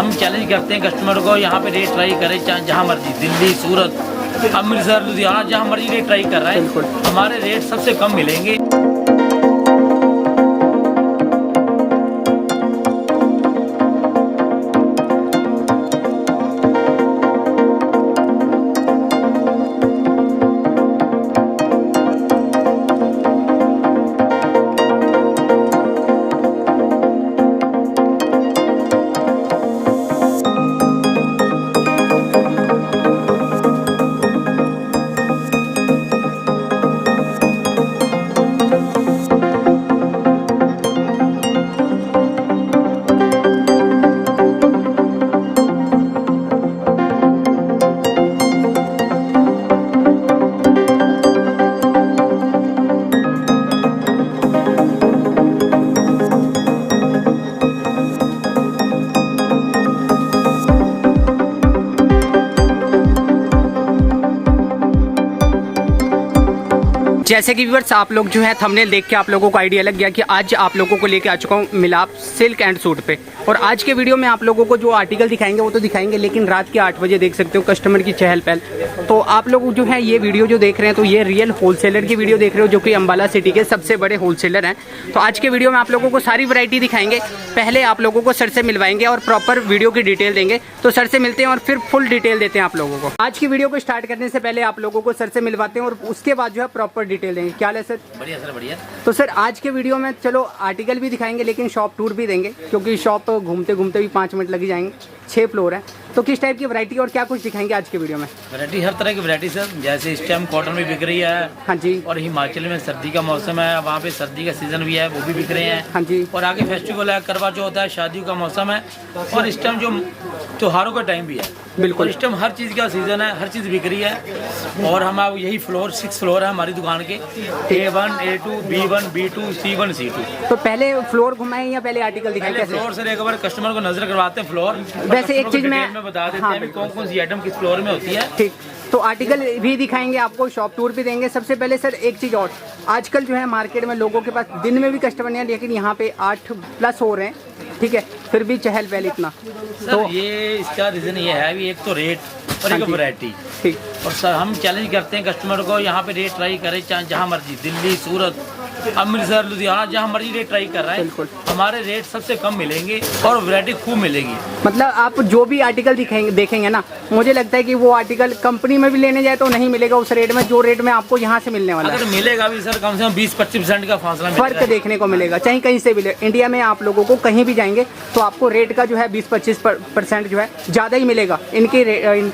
हम चैलेंज करते हैं कस्टमर को, यहाँ पे रेट ट्राई करें, चाहे जहाँ मर्जी, दिल्ली, सूरत, अमृतसर, लुधियाना, जहाँ मर्जी रेट ट्राई कर रहे हैं, हमारे रेट सबसे कम मिलेंगे। जैसे कि व्यूअर्स आप लोग जो है थंबनेल देख के आप लोगों को आइडिया लग गया कि आज आप लोगों को लेके आ चुका हूँ मिलाप सिल्क एंड सूट पे। और आज के वीडियो में आप लोगों को जो आर्टिकल दिखाएंगे वो तो दिखाएंगे, लेकिन रात के 8 बजे देख सकते हो कस्टमर की चहल पहल। तो आप लोग जो है ये वीडियो जो देख रहे हैं तो ये रियल होलसेलर की वीडियो देख रहे हो, जो कि अम्बाला सिटी के सबसे बड़े होलसेलर हैं। तो आज के वीडियो में आप लोगों को सारी वैरायटी दिखाएंगे। पहले आप लोगों को सर से मिलवाएंगे और प्रॉपर वीडियो की डिटेल देंगे। तो सर से मिलते हैं और फिर फुल डिटेल देते हैं आप लोगों को। आज की वीडियो को स्टार्ट करने से पहले आप लोगों को सर से मिलवाते हैं और उसके बाद जो है प्रॉपर डिटेल देंगे। क्या है सर? बढ़िया सर, बढ़िया। तो सर आज के वीडियो में चलो आर्टिकल भी दिखाएंगे, लेकिन शॉप टूर भी देंगे, क्योंकि शॉप घूमते घूमते भी 5 मिनट लग जाएंगे। 6 फ्लोर है, तो किस टाइप की वैरायटी और क्या कुछ दिखाएंगे आज के वीडियो में? वैरायटी हर तरह की वैरायटी सर, जैसे इस टाइम कॉटन भी बिक रही है। हाँ जी। और हिमाचल में सर्दी का मौसम है, वहाँ पे सर्दी का सीजन भी है, वो भी बिक रहे हैं। हाँ जी। और आगे फेस्टिवल है, करवा चौथ है, शादियों का मौसम है, और इस टाइम जो त्योहारों का टाइम भी है। बिल्कुल। इस टाइम हर चीज़ का सीजन है, हर चीज़ बिक रही है। और हम अब यही फ्लोर 6 फ्लोर है हमारी दुकान के, A1, A2, B1, B2, C1, C2। तो पहले फ्लोर घुमाएं या पहले आर्टिकल दिखाएं? पहले फ्लोर सर एक बार कस्टमर को नजर करवाते हैं फ्लोर। वैसे एक चीज मैं बता देते हैं कौन कौन सी आइटम किस फ्लोर में होती है। ठीक, तो आर्टिकल भी दिखाएंगे आपको, शॉप टूर भी देंगे। सबसे पहले सर एक चीज़ और, आजकल जो है मार्केट में लोगों के पास दिन में भी कस्टमर नहीं है, लेकिन यहाँ पे 8+ हो रहे हैं, ठीक है, फिर भी चहल पहल इतना। तो ये इसका रीज़न ये है भी, एक तो रेट और एक वैरायटी। ठीक। और सर हम चैलेंज करते हैं कस्टमर को, यहाँ पे रेट ट्राई करें, चाहे जहाँ मर्जी, दिल्ली, सूरत, अमृतसर, लुधियाना, जहाँ मर्जी रेट ट्राई कर रहे हैं, हमारे रेट सबसे कम मिलेंगे और वैरायटी खूब मिलेगी। मतलब आप जो भी आर्टिकल देखेंगे ना, मुझे लगता है कि वो आर्टिकल कंपनी में भी लेने जाए तो नहीं मिलेगा उस रेट में, जो रेट में आपको यहाँ से मिलने वाला है। अगर मिलेगा भी सर, कम से कम 20-25% का फासला फर्क देखने को मिलेगा, चाहे कहीं से भी ले। इंडिया में आप लोगों को कहीं भी जाएंगे तो आपको रेट का जो है 20-25% जो है ज़्यादा ही मिलेगा। इनके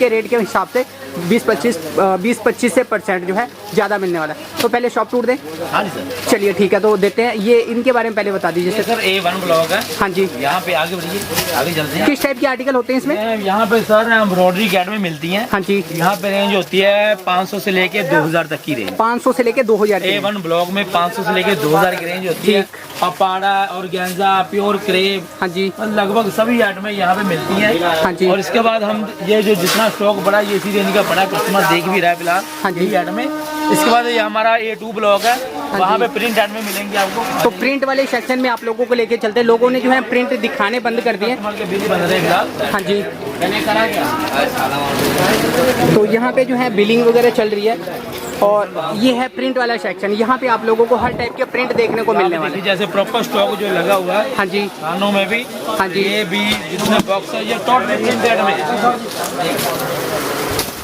रेट के हिसाब से 20-25 से % जो है ज़्यादा मिलने वाला है। तो पहले शॉप टूर दें। हाँ जी सर, चलिए ठीक है, तो देते हैं। ये इनके बारे में पहले बता दीजिए सर। A1 ब्लॉक है। हाँ जी। यहाँ पे आगे बढ़िए, आगे चलते हैं। किस टाइप के आर्टिकल होते हैं इसमें? यहाँ पे सर एम्ब्रॉयडरी कैट में मिलती हैं। हाँ जी। यहाँ पे रेंज होती है 500 से लेके 2000 तक की रेंज। 500 से लेके 2000। A1 ब्लॉक में 500 से लेके 2000 की रेंज होती है। पपाड़ा और गेंजा, प्योर क्रेप, हाँ जी, लगभग सभी आइटमें यहाँ पे मिलती हैं। हाँ जी। और इसके बाद हम ये जो जितना स्टॉक बड़ा, ये इसी रेंज का बड़ा कस्टमर देख भी रहा है फिलहाल। हाँ जी। यही आइटमें। इसके बाद ये हमारा A2 ब्लॉक है, वहाँ पे प्रिंट आइटमें मिलेंगे आपको। तो प्रिंट वाले सेक्शन में आप लोगों को लेके चलते हैं। लोगों ने जो है प्रिंट दिखाने बंद कर दिए। हाँ जी। तो यहाँ पे जो है बिलिंग वगैरह चल रही है, और ये है प्रिंट वाला सेक्शन। यहाँ पे आप लोगों को हर टाइप के प्रिंट देखने को मिलने वाले हैं। जैसे प्रॉपर स्टॉक जो लगा हुआ है। हाँ जी। खानों में भी। हाँ जी। ये भी जितना बॉक्स है, ये टोटल प्रिंटेड में है।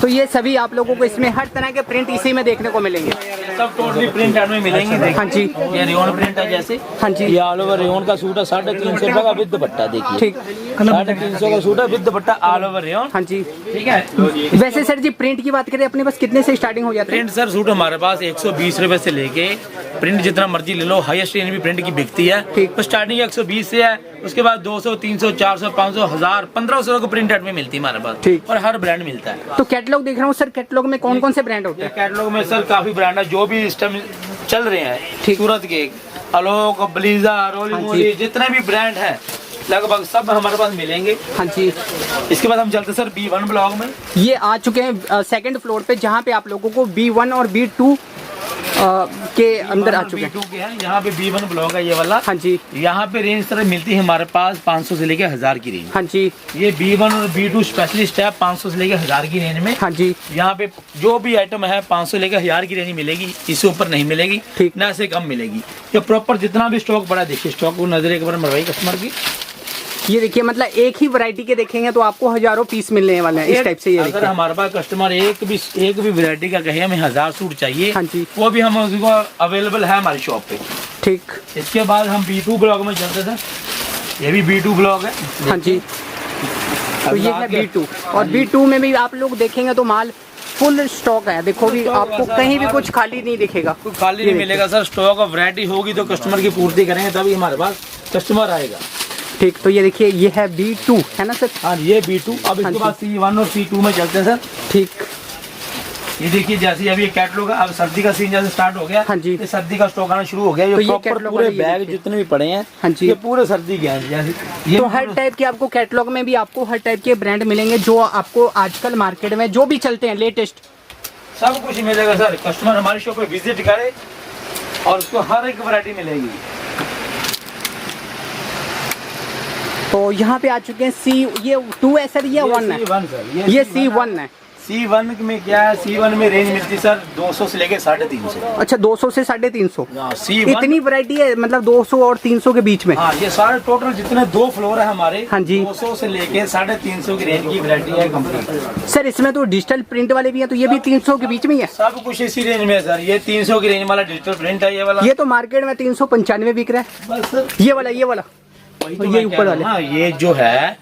तो ये सभी आप लोगों को इसमें हर तरह के प्रिंट इसी में देखने को मिलेंगे। सब टोटली प्रिंट में मिलेंगे। हाँ जी। ये रेयन प्रिंट है जैसे। हाँ जी। ये ऑल ओवर रेयन का सूट है, 350 रुपए का विद दुपट्टा। देखिए ठीक, 350 का सूट है with dupatta, all over rayon. हाँ जी। ठीक है। वैसे सर जी प्रिंट की बात करें, अपने पास कितने से स्टार्टिंग हो जाता है? प्रिंट सर सूट हमारे पास 120 रुपए से लेके प्रिंट जितना मर्जी ले लो, हाईएस्ट रेंज भी प्रिंट की बिकती है। ठीक। तो स्टार्टिंग 120 से है, उसके बाद 200, 300, 400, 500, 1000, 1500 को प्रिंट में मिलती है हमारे पास। ठीक। और हर ब्रांड मिलता है। तो कैटलॉग देख रहा हूँ सर, कैटलॉग में कौन कौन से ब्रांड होते हैं? कैटलॉग में सर काफी ब्रांड है, जो भी इस टाइम चल रहे हैं। ठीक। सूरत के आलोक, ब्लीजा, रोली मोली, जितने भी ब्रांड है लगभग सब हमारे पास मिलेंगे। हाँ जी। इसके बाद हम चलते सर B1 ब्लॉक में। ये आ चुके हैं सेकंड फ्लोर पे, जहाँ पे आप लोगों को B1 और B2 के अंदर आ चुके हैं। B2 के हैं, यहाँ पे B1 ब्लॉक है ये वाला। हाँ जी। यहाँ पे रेंज तरह मिलती है हमारे पास 500 से लेके 1000 की रेंज। हाँ जी। ये B1 और B2 स्पेशलिस्ट है 500 से लेके 1000 की रेंज में। हाँ जी। यहाँ पे जो भी आइटम है 500 से लेके 1000 की रेंज मिलेगी, इससे ऊपर नहीं मिलेगी, ठीक। ना से कम मिलेगी। ये प्रॉपर जितना भी स्टॉक पड़ा है, देखिए स्टॉक को नजर एक बार मरवाई कस्टमर की। ये देखिए मतलब एक ही वैरायटी के देखेंगे तो आपको हजारों पीस मिलने वाले हैं इस टाइप से। ये अगर देखिए हमारे पास कस्टमर एक भी वैरायटी का कहे हमें 1000 सूट चाहिए, हाँ जी। वो भी हम उसको अवेलेबल है हमारी शॉप पे। ठीक। इसके बाद हम B2 ब्लॉक में चलते थे। ये भी B2 ब्लॉक है। हाँ जी। तो ये है B2 और B2 में भी आप लोग देखेंगे तो माल फुल स्टॉक है। देखो भी आपको कहीं भी कुछ खाली नहीं दिखेगा, कुछ खाली नहीं मिलेगा सर। स्टॉक ऑफ वैरायटी होगी तो कस्टमर की पूर्ति करेंगे तभी हमारे पास कस्टमर आएगा। ठीक। तो ये देखिए ये है B2 है ना सर? हाँ ये B2। अब हाँ इसके जी। बाद C1 और C2 में चलते हैं सर। ठीक। ये देखिए जैसे अभी ये कैटलॉग है, अब सर्दी का सीजन जैसे स्टार्ट हो गया। हाँ जी। ये सर्दी का स्टॉक आना शुरू हो गया। तो ये ये प्रॉपर कैटलॉग पूरे वाले ये बैग देखिए। जितने भी पड़े हैं, हाँ जी। ये पूरे सर्दी के हैं। जैसे ये तो हर टाइप के आपको कैटलॉग में भी आपको हर टाइप के ब्रांड मिलेंगे जो आपको आजकल मार्केट में जो भी चलते हैं लेटेस्ट, सब कुछ मिलेगा सर। कस्टमर हमारी शॉप पे विजिट करे और उसको हर एक वैरायटी मिलेगी। तो यहाँ पे आ चुके हैं ये 2 है सर, ये 1 है? C1 sir. ये C1 है। C1 में क्या है, C1 में रेंज मिलती है सर 200 से लेके 350। अच्छा 200 से 350। C1 इतनी वैरायटी है मतलब 200 और 300 के बीच में? हाँ ये सारे टोटल जितने 2 फ्लोर है हमारे, हाँ जी। 200 से लेके 350 की रेंज की वैरायटी है कंप्लीट। सर इसमें तो डिजिटल प्रिंट वाले भी हैं, तो ये भी 300 के बीच में ही है? सब कुछ इसी रेंज में है सर। ये 300 की रेंज वाला डिजिटल प्रिंट है ये वाला। ये तो मार्केट में 395 बिक रहा है। बस सर ये वाला वही तो ये मैं ऊपर कह रहा वाले। हूँ ना, ये जो है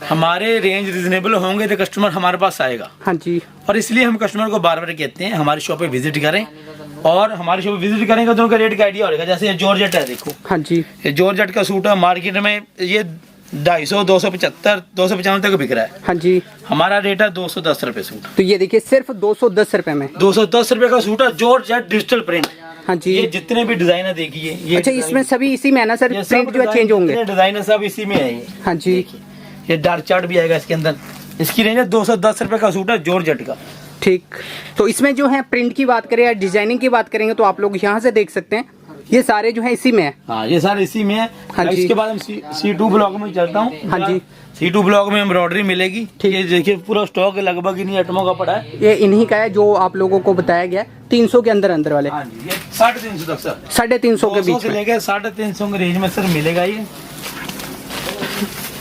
हमारे रेंज रिजनेबल होंगे तो कस्टमर हमारे पास आएगा। हाँ जी। और इसलिए हम कस्टमर को बार बार कहते हैं हमारी शॉप पे विजिट करें, और हमारी शॉप पे विजिट करेंगे तो उनका रेट का आइडिया होगा। जैसे ये जॉर्जेट है, देखो हाँ जी। ये जॉर्जेट का सूट है, मार्केट में ये 250, 275, 295 तक बिक रहा है। हाँ जी। हमारा रेट है 210 रुपए सूट। तो ये देखिए सिर्फ 210 रुपए में 210 रुपए का सूट है जॉर्जेट डिजिटल प्रिंट। हाँ जी। ये जितने भी डिजाइन है देखिए, ये अच्छा इसमें सभी इसी में है ना सर? ये सब प्रिंट जो चेंज होंगे? डिजाइन है सब इसी में है ये। हाँ जी। देखिए, ये डार्क चार्ट भी आएगा इसके अंदर। इसकी रेंज है 210 रुपए का सूट है जॉर्जेट का। ठीक। तो इसमें जो है प्रिंट की बात करें या डिजाइनिंग की बात करेंगे तो आप लोग यहाँ से देख सकते हैं ये सारे जो है इसी में है। हाँ ये सारे इसी में है। हाँ जी। इसके बाद हम C2 ब्लॉक में चलता हूँ। हाँ जी। C2 ब्लॉक में एम्ब्रॉयडरी मिलेगी। ठीक। ये देखिए पूरा स्टॉक लगभग इन्हीं आइटमों का पड़ा है। ये इन्हीं का है जो आप लोगों को बताया गया है 300 के अंदर वाले। हाँ जी, ये 350 तक सर। 350 के 200 बीच से में। लेके 350 के रेंज में सर मिलेगा ये।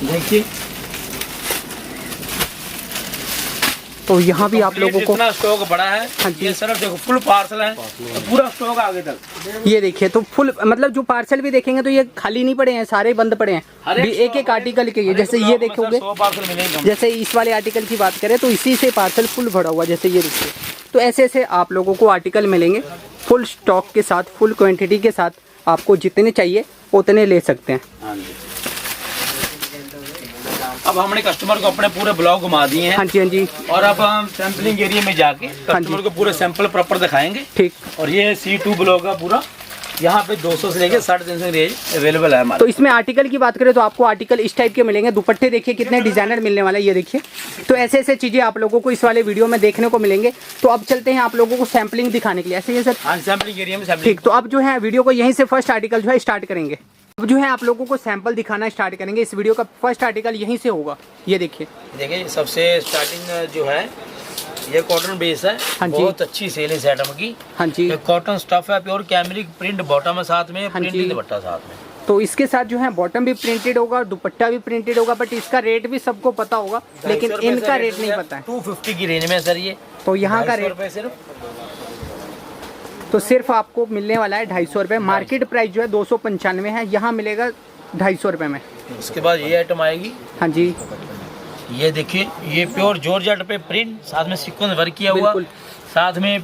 देखिए तो यहाँ भी आप लोगों को इतना स्टॉक बड़ा है। हाँ जी। ये सर देखो फुल पार्सल है, पूरा स्टॉक आगे तक। ये देखिए तो फुल मतलब जो पार्सल भी देखेंगे तो ये खाली नहीं पड़े हैं, सारे बंद पड़े हैं। एक एक आर्टिकल के, जैसे ये देखोगे 100 पार्सल मिलेंगे। जैसे इस वाले आर्टिकल की बात करें तो इसी से पार्सल फुल भरा हुआ, जैसे ये देखिए। तो ऐसे ऐसे आप लोगों को आर्टिकल मिलेंगे फुल स्टॉक के साथ, फुल क्वांटिटी के साथ। आपको जितने चाहिए उतने ले सकते हैं। हाँ जी। अब हमने कस्टमर को अपने पूरे ब्लॉग घुमा दिए हैं। हाँ जी। हाँ जी। और अब हम सैंपलिंग एरिया में जाके कस्टमर को पूरे सैंपल प्रॉपर दिखाएंगे। ठीक। और ये C2 ब्लॉग का पूरा यहाँ पे 200 से लेके 350 रेंज अवेलेबल है हमारे। तो इसमें आर्टिकल की बात करें तो आपको आर्टिकल इस टाइप के मिलेंगे। दुपट्टे देखिए कितने डिजाइनर मिलने वाले हैं, ये देखिए। तो ऐसे ऐसे चीजें आप लोगों को इस वाले वीडियो में देखने को मिलेंगे। तो अब चलते हैं आप लोगों को सैंपलिंग दिखाने के लिए, ऐसे ही है सर? हाँ सैंपलिंग एरिया में सैंपलिंग। ठीक। तो अब जो है वीडियो को यहीं से फर्स्ट आर्टिकल जो है स्टार्ट करेंगे। अब जो है आप लोगों को सैंपल दिखाना स्टार्ट करेंगे। इस वीडियो का फर्स्ट आर्टिकल यहीं से होगा, ये देखिए। देखिए सबसे स्टार्टिंग जो है ये कॉटन बेस है। हाँ जी। बहुत अच्छी सेल है इस आइटम की। हाँ जी। ये कॉटन स्टफ है, प्योर कैमरिक प्रिंट बॉटम है साथ में, हाँ जी। प्रिंटेड दुपट्टा साथ में। तो इसके साथ जो है बॉटम भी प्रिंटेड होगा और दुपट्टा भी प्रिंटेड होगा, बट इसका रेट भी सबको पता होगा, लेकिन इनका रेट नहीं पता है। 250 की रेंज में सर ये। तो यहाँ का रेट तो सिर्फ आपको मिलने वाला है 250 रुपये। मार्केट प्राइस जो है 295 है, यहाँ मिलेगा 250 रुपये में। उसके बाद ये आइटम आएगी। हाँ जी। ये देखिए ये प्योर जॉर्जेट पे प्रिंट, साथ में सीक्वेंस वर्क किया हुआ, बिल्कुल। साथ में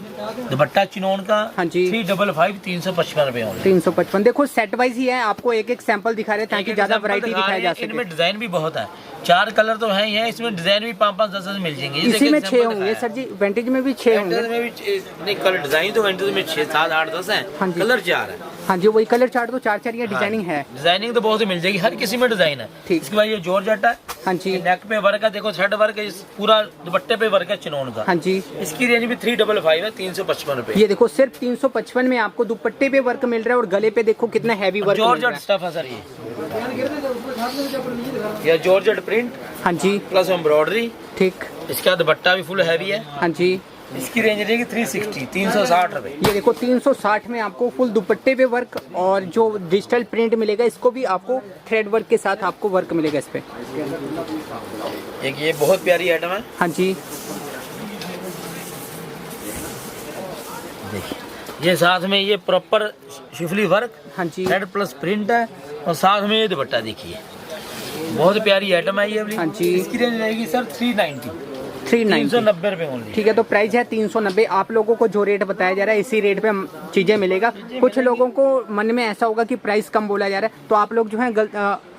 दुपट्टा चिनोन का। हाँ जी। 355 355 रुपए होंगे। 355। देखो सेट वाइज ही है, आपको एक एक सैंपल दिखा रहे हैं ताकि ज्यादा वैरायटी दिखाई जा सके। इनमें डिजाइन भी बहुत है। 4 कलर तो हैं ही हैं, इसमें डिजाइन भी 5-5 10-10 मिल जाएंगे। इसी में 6 होंगे सर जी, वेंटेज में भी 6 होंगे। में भी नहीं, कलर डिजाइन तो वेंटेज में 6 7 8 10 हैं। हाँ जी। कलर 4 है। हाँ जी, वही कलर चार्ट तो 4 ये डिजाइनिंग है। डिजाइनिंग तो बहुत ही मिल जाएगी, हर किसी में डिजाइन है। ठीक। इसके बाद ये जॉर्जेट है। हाँ जी। नेक पे वर्क है, देखो थ्रेड वर्क है, पूरा दुपट्टे पे वर्क है चिनोन का। हाँ जी। इसकी रेंज भी 355 है, 355 रुपए। ये देखो सिर्फ 355 में आपको दुपट्टे पे वर्क मिल रहा है और गले पे देखो कितना हैवी वर्क मिल रहा जॉर्जेट है। स्टफ है सर ये जॉर्जेट प्रिंट हाँ जी। Plus embroidery. ठीक। इसका दुपट्टा भी फुल हैवी है। हाँ जी। इसकी रेंज रहेगी 360 360 रुपए। ये देखो 360 में आपको फुल दुपट्टे पे वर्क और जो डिजिटल प्रिंट मिलेगा, इसको भी आपको थ्रेड वर्क के साथ आपको वर्क मिलेगा इस पे। एक ये बहुत प्यारी आइटम है। हाँ जी। देखिए ये साथ में ये प्रॉपर शिफली वर्क, हाँ जी। थ्रेड प्लस प्रिंट है और साथ में ये दुपट्टा देखिए, बहुत प्यारी आइटम है ये वाली। हाँ जी। इसकी रेंज रहेगी सर 390 390 रुपए ओनली। ठीक है, तो प्राइस है 390। आप लोगों को जो रेट बताया जा रहा है इसी रेट पे चीजें मिलेगा। कुछ लोगों को मन में ऐसा होगा कि प्राइस कम बोला जा रहा है, तो आप लोग जो है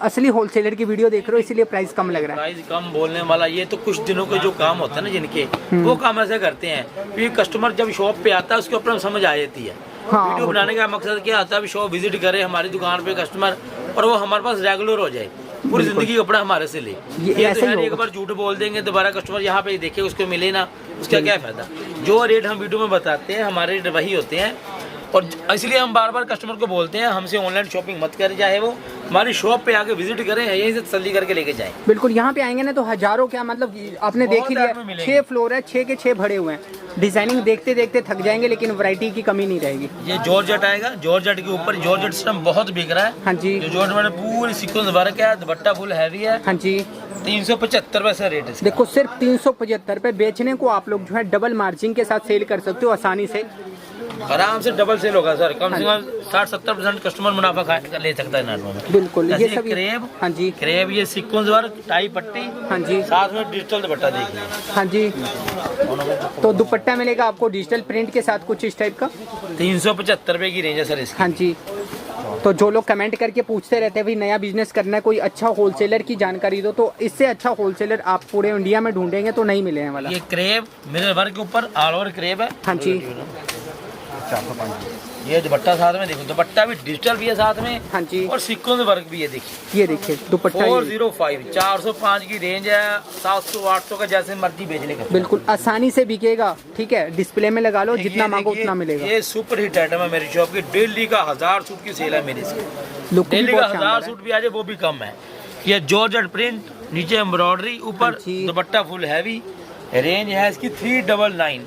असली होलसेलर की वीडियो देख रहे हो, इसीलिए प्राइस कम लग रहा है। प्राइस कम बोलने वाला ये तो कुछ दिनों के जो काम होता है ना जिनके, वो काम ऐसे करते हैं कि कस्टमर जब शॉप पे आता है उसके ऊपर समझ आ जाती है। हाँ, वीडियो बनाने का मकसद क्या आता है, शॉप विजिट करे हमारी दुकान पे कस्टमर और वो हमारे पास रेगुलर हो जाए, पूरी जिंदगी कपड़ा हमारे से ले। ये ऐसा तो ही है, एक होगा। बार झूठ बोल देंगे दोबारा कस्टमर यहाँ पे देखे उसको मिले ना, उसका क्या फायदा। जो रेट हम वीडियो में बताते हैं हमारे रेट वही होते हैं, और इसलिए हम बार बार कस्टमर को बोलते हैं हमसे ऑनलाइन शॉपिंग मत करें, चाहे वो हमारी शॉप पे आके विजिट करें, यहीं से तसल्ली करके लेके जाएं। बिल्कुल, यहाँ पे आएंगे ना तो हजारों, क्या मतलब आपने देख ही बहुत लिया, आदमी मिलेंगे। 6 फ्लोर है, 6 के 6 भरे हुए हैं। डिजाइनिंग देखते देखते थक जाएंगे, लेकिन वैरायटी की कमी नहीं रहेगी। ये जॉर्जेट आएगा, जॉर्जेट के ऊपर जॉर्जेट सिस्टम बहुत बिक रहा है। हाँ जी। जो जॉर्जेट में पूरी सीक्वेंस वर्क है, दुपट्टा फुल हैवी है। हाँ जी। 375 रुपए रेट है। देखो सिर्फ 375 रुपए बेचने को आप लोग जो है डबल मार्जिन के साथ सेल कर सकते हो आसानी से। आराम से डबल सेल होगा सर, कम से कम 60-70% कस्टमर मुनाफा ले सकता है नाटो में। बिल्कुल, ये जैसे सब क्रेब। हाँ जी। क्रेब ये सीक्वेंस वर्क, टाई पट्टी, हाँ जी। साथ में डिजिटल दुपट्टा देखिए। हाँ जी। तो दुपट्टा मिलेगा आपको डिजिटल प्रिंट के साथ कुछ इस टाइप का। 375 रुपए की रेंज है सर इसकी। हाँ जी। तो जो लोग कमेंट करके पूछते रहते हैं भाई नया बिजनेस करना है, कोई अच्छा होलसेलर की जानकारी दो, तो इससे अच्छा होलसेलर आप पूरे इंडिया में ढूंढेंगे तो नहीं मिलने वाला। ये क्रेब मिरर वर्क के ऊपर ऑल ओवर क्रेब है। हाँ जी। ये दुपट्टा साथ में देखो, दुपट्टा भी डिजिटल भी है साथ में। हाँ जी। और सीक्वेंस वर्क भी है देखिए। ये देखिए दुपट्टा। 405 405 की रेंज है, 700-800 का जैसे मर्जी बेच लेगा। बिल्कुल आसानी से बिकेगा, ठीक है, डिस्प्ले में लगा लो, जितना मांगो उतना मिलेगा। ये सुपर हिट आइटम है मेरी शॉप की, डेली का 1000 सूट की सेल है मेरी से। लुक भी डेली का बहुत 1000 शानदार है। सूट भी आ जाए वो भी कम है। ये जॉर्जेट प्रिंट, नीचे एम्ब्रॉयडरी, ऊपर हाँ जी। Dupatta full heavy. रेंज है इसकी 399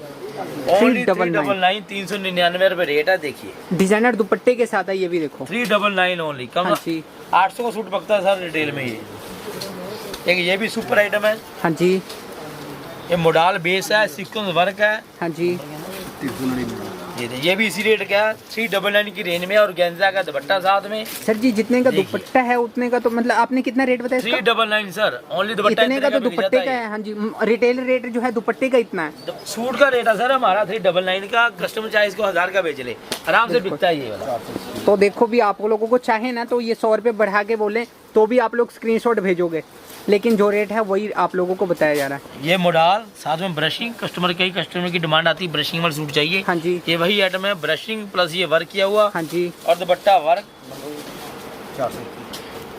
ओनली 399 399 रुपए रेट है। देखिए डिजाइनर दुपट्टे के साथ है, ये भी देखो 399 ओनली। कम हाँ जी। 800 का सूट पकता है सर रिटेल में। ये भी सुपर आइटम है। हाँ जी। ये मोडाल बेस है, सीक्वेंस वर्क है। हाँ जी। ये भी इसी रेट का है, 399 की रेंज में, और गेंजा का दुपट्टा साथ में। सर जी जितने का देखिए। दुपट्टा है उतने का, तो मतलब आपने कितना रेट बताया इसका? 399 सर ओनली दुपट्टा इतने का तो बिक दुपट्टे जाता का है। हाँ जी, रिटेल रेट जो है दुपट्टे का इतना है। सूट का रेट है सर हमारा 399 का। कस्टमर चाहे इसको 1000 का बेच ले, आराम से बिकता है ये वाला। तो देखो भी आप लोगों को चाहे ना तो ये 100 रुपये बढ़ा के बोले तो भी आप लोग स्क्रीनशॉट भेजोगे, लेकिन जो रेट है वही आप लोगों को बताया जा रहा है। ये मोडाल साथ में ब्रशिंग, कस्टमर की डिमांड आती है ब्रशिंग वाला सूट चाहिए। हाँ जी। ये वही आइटम है, ब्रशिंग प्लस ये वर्क किया हुआ। हाँ जी। और दुपट्टा वर्क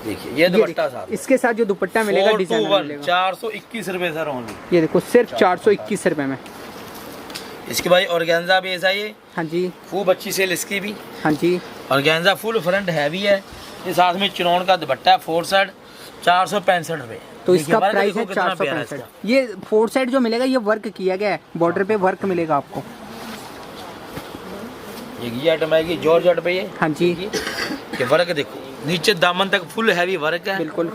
देखिए, ये दुपट्टा साथ इसके साथ जो दुपट्टा मिलेगा डिजाइन मिलेगा। 421 रुपए सर ओनली। ये देखो सिर्फ 421 रुपए में। इसके बाद ऑर्गेन्जा बेस है ये। हाँ जी। खूब अच्छी सेल इसकी भी। हाँ जी। ऑर्गेन्जा फुल फ्रंट हैवी है। ये साथ में चिनौन का दुपट्टा है, 4 साइड, 465 रुपए। तो इसका देखिए, प्राइस है देखो कितना प्यारा 465। इसका। ये 4 साइड जो मिलेगा ये वर्क किया गया है, बॉर्डर पे वर्क मिलेगा आपको। ये आइटम आएगी जॉर्जेट पे ये। हाँ जी। ये वर्क देखो, नीचे दामन तक फुल हैवी वर्क है। बिल्कुल।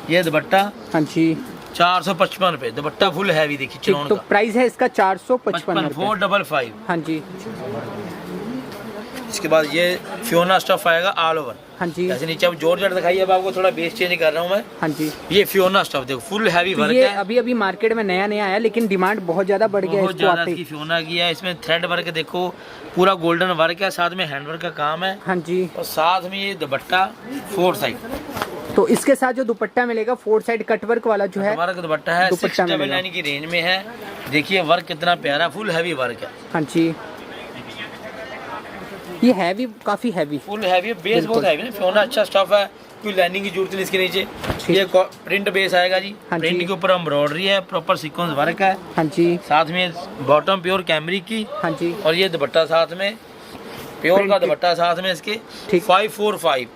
ये दुपट्टा हाँ जी। 455 रुपए, दुपट्टा फुल हैवी देखिए ठीक, चिनौन तो का। प्राइस है इसका 455 रुपए। 455। हाँ जी। इसके बाद ये फियोना स्टफ आएगा ऑल ओवर। हाँ जी। जैसे नीचे अब जॉर्जेट दिखाई, अब आपको थोड़ा बेस चेंज कर रहा हूँ मैं। हाँ जी। ये फियोना स्टफ देखो, फुल हैवी तो वर्क ये है। अभी अभी मार्केट में नया नया आया, लेकिन डिमांड बहुत ज्यादा बढ़ गया है बहुत इसको ज्यादा आते इसकी ही। फियोना की है। इसमें थ्रेड वर्क देखो, पूरा गोल्डन वर्क है, साथ में हैंड वर्क का काम है। हाँ जी। और साथ में ये दुपट्टा 4 साइड तो इसके साथ जो दुपट्टा मिलेगा 4 साइड कट वर्क वाला जो है हमारा दुपट्टा है दुपट्टा 699 की रेंज में है। देखिए वर्क कितना प्यारा, फुल हैवी वर्क है। हाँ जी, ये हैवी, काफी हैवी, फुल हैवी, बेस बहुत हैवी है। फियोना अच्छा स्टफ है, कोई लाइनिंग की जरूरत नहीं इसके नीचे। ये प्रिंट बेस आएगा जी। हाँ प्रिंट जी। के ऊपर एम्ब्रॉयडरी है, प्रॉपर सीक्वेंस वर्क है। हाँ जी, साथ में बॉटम प्योर कैमरिक की। हाँ जी, और ये दुपट्टा साथ में प्योर का दुपट्टा साथ में इसके। ठीक। 545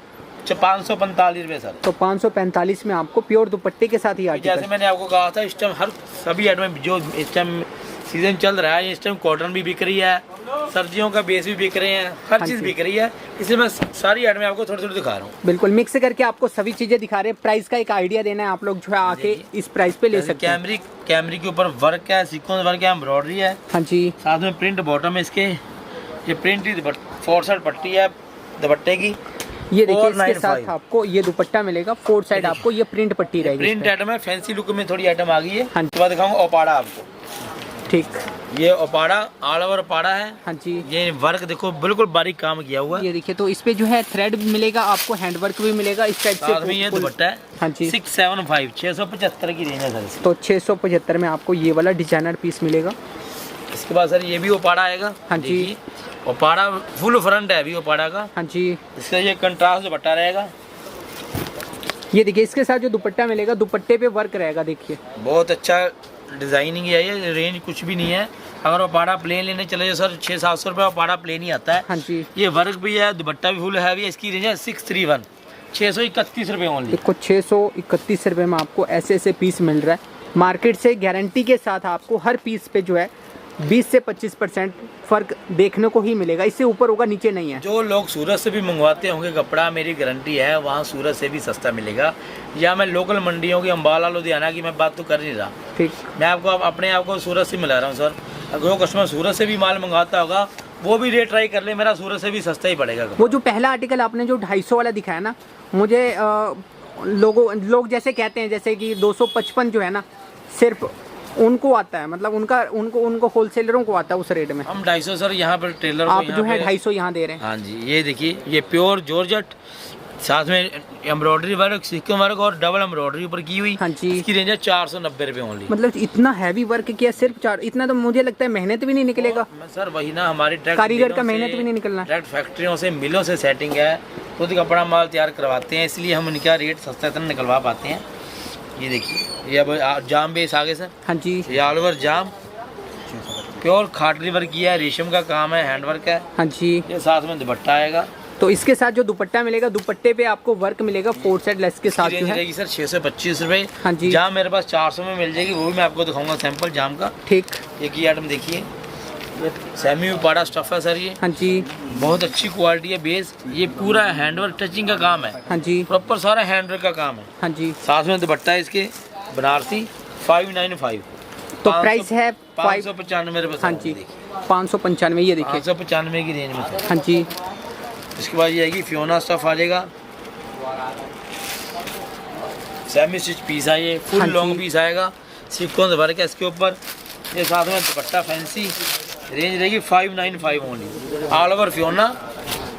545 रुपये सर। तो 545 में आपको प्योर दुपट्टे के साथ ही जैसे आर्टिकल। मैंने आपको कहा था, इस टाइम हर सभी आइटम में जो इस टाइम सीजन चल रहा है, इस टाइम कॉटन भी बिक रही है, सर्दियों का बेस भी बिक रहे हैं, हर हाँ चीज़ जी। बिक रही है। इसलिए मैं सारी आइटम आपको थोड़ी थोड़ी दिखा रहा हूँ। बिल्कुल मिक्स करके आपको सभी चीजें दिखा रहे हैं। प्राइस का एक आइडिया देना है, आप लोग जो है आके इस प्राइस पे ले सकते हैं। कैमरिक के ऊपर वर्क है, सीक्वेंस वर्क है, एम्ब्रॉयडरी है। हाँ जी, साथ में प्रिंट बॉटम है इसके। ये प्रिंट ही 4 साइड पट्टी है दुपट्टे की। ये देखिए इसके 495 साथ आपको ये दुपट्टा मिलेगा 4 साइड, आपको ये प्रिंट पट्टी रहेगी इस प्रिंट पे। आइटम है, फैंसी लुक में थोड़ी आइटम आ गई है। हाँ जी। उसके बाद दिखाऊंगा ओपाड़ा आपको। ठीक, ये ओपाड़ा ऑल ओवर ओपाड़ा है। हाँ जी, ये वर्क देखो बिल्कुल बारीक काम किया हुआ है। ये देखिए। तो इस पे जो है थ्रेड मिलेगा आपको, हैंड वर्क भी मिलेगा इस टाइप साथ में ये से। दुपट्टा है। हाँ जी, 675 675 की रेंज है सर इसकी। तो 675 में आपको ये वाला डिजाइनर पीस मिलेगा। इसके बाद सर ये भी ओपाड़ा आएगा। हाँ जी। देखिए, ओपाड़ा फुल फ्रंट है अभी ओपाड़ा का। हाँ जी, इसका ये कंट्रास्ट दुपट्टा रहेगा। ये देखिए इसके साथ जो दुपट्टा मिलेगा, दुपट्टे पे वर्क रहेगा। देखिए बहुत अच्छा डिजाइनिंग है, ये रेंज कुछ भी नहीं है। अगर ओपाड़ा प्लेन लेने चले जाओ सर 600-700 रुपये ओपाड़ा प्लेन ही आता है। हाँ जी, ये वर्क भी है, दुपट्टा भी फुल हैवी है। इसकी रेंज है 631 631 रुपये ओनली। देखो 631 रुपये में आपको ऐसे ऐसे पीस मिल रहा है। मार्केट से गारंटी के साथ आपको हर पीस पे जो है 20 से 25% फर्क देखने को ही मिलेगा। इससे ऊपर होगा, नीचे नहीं है। जो लोग सूरत से भी मंगवाते होंगे कपड़ा, मेरी गारंटी है वहाँ सूरत से भी सस्ता मिलेगा। या मैं लोकल मंडियों की, अम्बाला लुधियाना की मैं बात तो कर नहीं रहा, ठीक, मैं आपको अपने आप को सूरत से मिला रहा हूँ सर। अगर वो कस्टमर सूरत से भी माल मंगवाता होगा, वो भी रेट ट्राई कर ले, मेरा सूरत से भी सस्ता ही पड़ेगा। वो जो पहला आर्टिकल आपने जो 250 वाला दिखाया ना, मुझे लोग जैसे कहते हैं जैसे कि 255 जो है ना, सिर्फ उनको आता है, मतलब उनको होलसेलरों को आता है उस रेट में। हम 250 सर यहाँ पर टेलर आप जो है 250 यहाँ दे रहे हैं। हाँ जी, ये देखिए ये प्योर जॉर्जेट, साथ में एम्ब्रॉयडरी वर्क, सीक्वेंस वर्क और डबल एम्ब्रॉयडरी ऊपर की हुई। हाँ जी, इसकी रेंज है 490 रुपये ओनली। मतलब इतना हैवी वर्क किया, सिर्फ 4, इतना तो मुझे लगता है मेहनत भी नहीं निकलेगा। सर वही ना, हमारी डायरेक्ट कारीगर का मेहनत भी नहीं निकलना। डायरेक्ट फैक्ट्रियों से, मिलों से सेटिंग है, खुद कपड़ा माल तैयार करवाते हैं, इसलिए हम इनका रेट सस्ता इतना निकलवा पाते हैं। ये देखिए ये अब जाम बेस आगे सर। हाँ जी, ये ऑल ओवर जाम प्योर खाटली वर्क किया है, रेशम का काम है, हैंड वर्क है। हाँ जी। ये साथ में दुपट्टा आएगा। तो इसके साथ जो दुपट्टा मिलेगा, दुपट्टे पे आपको वर्क मिलेगा 4 साइड लेस के साथ जो है। रहेगी सर 625 रुपये। हाँ जी, जाम मेरे पास 400 में मिल जाएगी, वो भी मैं आपको दिखाऊंगा सैंपल जाम का। ठीक, एक ही आइटम देखिए, ये सेमी उपाड़ा स्टफ है सर। ये हाँ जी, बहुत अच्छी क्वालिटी है बेस। ये पूरा हैंडवर्क टचिंग का काम है, हाँ जी, प्रॉपर सारा हैंडवर्क का काम है। हाँ जी। साथ में दुपट्टा है इसके बनारसी 595। तो प्राइस है 595 रुपये। हाँ जी, 595। ये देखिए 595 की रेंज में सर। हाँ जी, इसके बाद ये आएगी फियोना स्टफ आ जाएगा, सेमी स्टिच पीस है, ये फुल हाँ जी। लॉन्ग पीस आएगा, सीक्वेंस वर्क है इसके ऊपर। ये साथ में दुपट्टा फैंसी, रेंज रहेगी 595 ओनली, ऑल ओवर फियोना।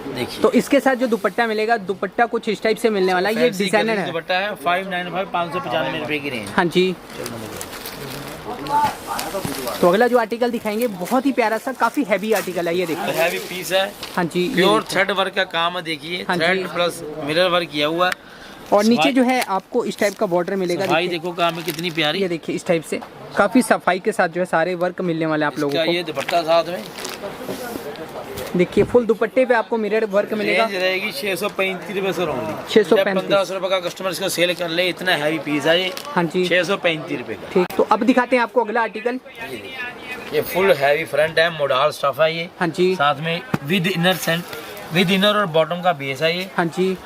देखिए तो इसके साथ जो दुपट्टा मिलेगा, दुपट्टा कुछ इस टाइप से मिलने वाला है। ये फैंसी डिजाइनर गली है। दुपट्टा है 595 595 रुपये की रेंज। हाँ जी। तो अगला जो आर्टिकल दिखाएंगे बहुत ही प्यारा सा, काफी हैवी आर्टिकल है। ये देखिए, हैवी पीस है, हाँ जी, ये प्योर देखिए। थ्रेड वर्क का काम है। देखिए हाँ जी। थ्रेड प्लस मिरर वर्क किया हुआ है। और नीचे जो है आपको इस टाइप का बॉर्डर मिलेगा। भाई देखिए, देखो काम है कितनी प्यारी। ये देखिए इस टाइप से काफी सफाई के साथ जो है सारे वर्क मिलने वाले आप लोगों इसका को। ये दुपट्टा साथ में देखिए फुल दुपट्टे पे आपको मिरर वर्क मिलेगा। रेंज रहेगी 635 रुपये सर ओनली। 635। 1500 रुपये का कस्टमर इसको सेल कर ले, इतना हैवी पीस है ये। हाँ जी, 635 रुपये का। ठीक। तो अब दिखाते हैं आपको अगला आर्टिकल। ये फुल हैवी फ्रंट है, मोडाल स्टफ है ये। हाँ जी, साथ में विद इनर और बॉटम का बेस है ये। हाँ जी।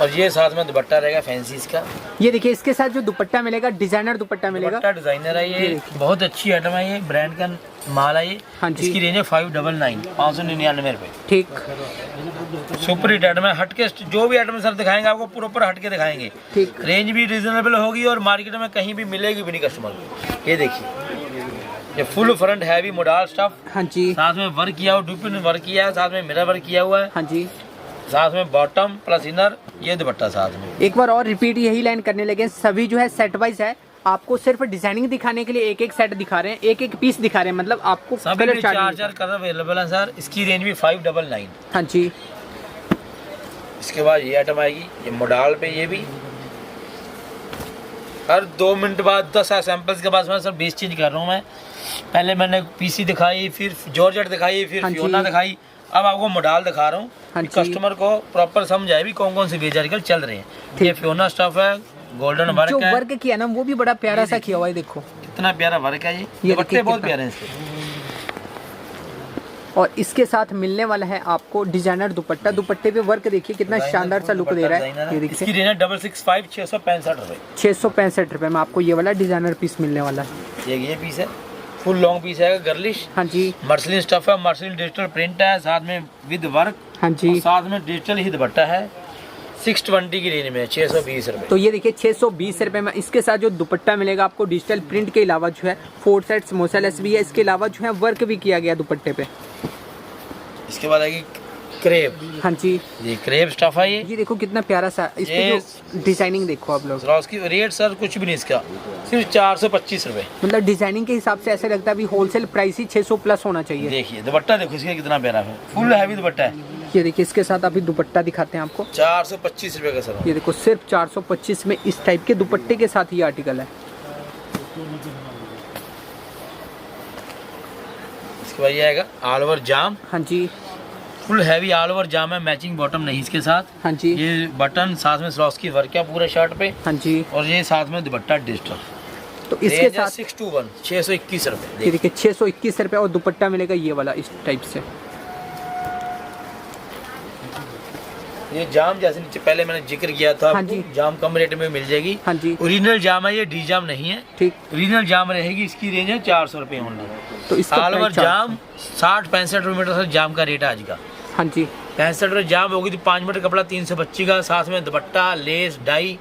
और ये साथ में दुपट्टा रहेगा फैंसी इसका। ये देखिए इसके साथ जो दुपट्टा मिलेगा, डिजाइनर दुपट्टा मिलेगा। दुपट्टा डिजाइनर है ये, बहुत अच्छी आइटम है ये, ब्रांड का माल है ये। हाँ जी। इसकी रेंज है 599 599 रुपये। ठीक, सुपर हिट आइटम है, हटके जो भी आइटम सर दिखाएंगे आपको प्रॉपर हटके दिखाएंगे। ठीक। रेंज भी रिजनेबल होगी और मार्केट में कहीं भी मिलेगी भी नहीं कस्टमर को। ये देखिए ये full front heavy modal stuff, हाँ जी, साथ में वर्क किया हुआ, डुपिन वर्क किया है, साथ में मिरर वर्क किया हुआ है। हाँ जी। साथ में बॉटम प्लस इनर, ये दुपट्टा साथ में। एक बार और रिपीट यही लाइन करने लगे, सभी जो है सेट वाइज है, आपको सिर्फ डिजाइनिंग दिखाने के लिए एक एक सेट दिखा रहे हैं, एक एक पीस दिखा रहे हैं, मतलब आपको सभी में 4 कलर अवेलेबल है सर। इसकी रेंज भी 599। हाँ जी। इसके बाद ये आइटम आएगी, ये मोडाल पे, ये भी हर 2 मिनट बाद 10 सैंपल्स के बाद मैं सर 20 चेंज कर रहा हूँ मैं। पहले मैंने पीसी दिखाई, फिर जॉर्जेट दिखाई, फिर फियोना दिखाई, अब आपको मोडाल दिखा रहा हूँ। कस्टमर को प्रॉपर समझ आए भी कौन कौन से बेज आजकल चल रहे हैं। ये फियोना स्टफ है, गोल्डन वर्क जो है, वर्क किया ना वो भी बड़ा प्यारा सा किया हुआ है, देखो कितना प्यारा वर्क है। ये दुपट्टे बहुत प्यारे हैं इसके। और इसके साथ मिलने वाला है आपको डिजाइनर दुपट्टा, दुपट्टे पे वर्क देखिए कितना शानदार सा लुक दे रहा है। ये देखिए इसकी रेंज 665 665 रुपए। 665 रुपए में आपको ये वाला डिजाइनर पीस मिलने वाला है। ये पीस है, फुल लॉन्ग पीस है, गर्लिश। हाँ जी। मर्सलिन स्टफ है, मर्सलिन डिजिटल प्रिंट है, साथ में विद वर्क। हाँ जी। साथ में डिजिटल ही दुपट्टा है। 620 की रेंज में 620 रुपए। तो ये देखिए 620 रुपए में इसके साथ जो दुपट्टा मिलेगा आपको डिजिटल प्रिंट के अलावा जो है 4 सेट्स मोसेलेस भी है, इसके अलावा जो है वर्क भी किया गया दुपट्टे पे। इसके बाद आएगी क्रेप। हाँ जी। ये क्रेप स्टफ है। ये देखो कितना प्यारा सा, इस पे जो डिजाइनिंग देखो आप लोग। उसकी रेट सर कुछ भी नहीं, इसका सिर्फ 425 रुपए। मतलब डिजाइनिंग के हिसाब से ऐसा लगता है अभी होलसेल प्राइस ही 600 प्लस होना चाहिए। देखिए दुपट्टा देखो इसका कितना प्यारा है, फुल हैवी दुपट्टा है। ये देखिए इसके साथ अभी दुपट्टा दिखाते हैं आपको। 425 रुपए का सर। ये देखो सिर्फ 425 में इस टाइप के दुपट्टे के साथ ये आर्टिकल है। इसके बाद ये आएगा ऑल ओवर जाम। हाँ जी। फुल हैवी ऑल ओवर जाम है, मैचिंग बॉटम नहीं इसके साथ। हाँ जी। ये बटन साथ में स्लॉस की वर्क है पूरे शर्ट पे। हाँ जी। और ये साथ में दुपट्टा डिजिटल। तो इसके साथ 621 621 रुपए। ये देखिए 621 रुपए और दुपट्टा मिलेगा ये वाला इस टाइप से। ये जाम जैसे नीचे पहले मैंने जिक्र किया था। हाँ जी। जाम कम रेट में मिल जाएगी। हाँ जी। ओरिजिनल जाम है, ये डी जाम नहीं है। ठीक। ओरिजिनल जाम रहेगी, इसकी रेंज है 400 रुपए ओनली। तो इसका ऑल ओवर जाम 60-65 रुपए जाम का रेट है आज का। हाँ जी। 65 रुपए जाम होगी तो 5 मीटर कपड़ा 325 का, साथ में दुपट्टा लेस डाई,